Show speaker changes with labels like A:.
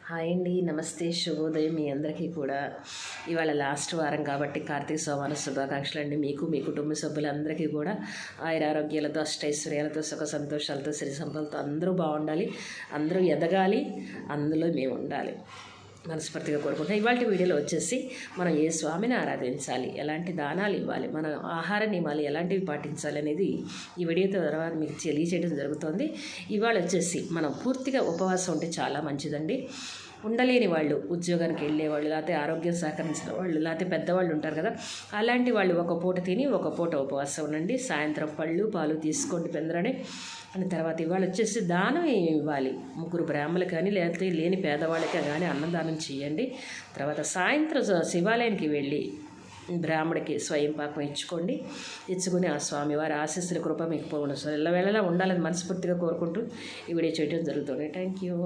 A: Hi అండి, నమస్తే, శుభోదయం మీ అందరికీ కూడా. ఇవాళ లాస్ట్ వారం కాబట్టి కార్తీక సోమవారం శుభాకాంక్షలు అండి. మీకు మీ కుటుంబ సభ్యులందరికీ కూడా ఆయురారోగ్యాలతో, అష్టైశ్వర్యాలతో, సుఖ సంతోషాలతో, సిరి సంపదలతో అందరూ బాగుండాలి, అందరూ ఎదగాలి, అందులో మేము ఉండాలి మనస్ఫూర్తిగా కోరుకుంటాం. ఇవాళ వీడియోలో వచ్చేసి మనం ఏ స్వామిని ఆరాధించాలి, ఎలాంటి దానాలు ఇవ్వాలి, మన ఆహార నియమాలు ఎలాంటివి పాటించాలి అనేది ఈ వీడియో తర్వాత మీకు తెలియజేయడం జరుగుతుంది. ఇవాళ వచ్చేసి మనం పూర్తిగా ఉపవాసం ఉంటే చాలా మంచిదండి. ఉండలేని వాళ్ళు, ఉద్యోగానికి వెళ్ళేవాళ్ళు, లేకపోతే ఆరోగ్యం సహకరించిన వాళ్ళు, లేకపోతే పెద్దవాళ్ళు ఉంటారు కదా, అలాంటి వాళ్ళు ఒక పూట తిని ఒక పూట ఉపవాసం ఉండండి. సాయంత్రం పళ్ళు పాలు తీసుకోండి పెందరనే. అని తర్వాత ఇవాళ వచ్చేసి దానం ఏమి ఇవ్వాలి, 3 బ్రాహ్మణులు కానీ లేకపోతే లేని పేదవాళ్ళకి కానీ అన్నదానం చేయండి. తర్వాత సాయంత్రం శివాలయానికి వెళ్ళి బ్రాహ్మడికి స్వయం పాకం ఇచ్చుకొని ఆ స్వామివారి ఆశీస్సుల కృప మీకు పోవడం ఎల్లవేళలా ఉండాలని మనస్ఫూర్తిగా కోరుకుంటూ ఈ వీడియో చేయడం జరుగుతుంది. Thank you.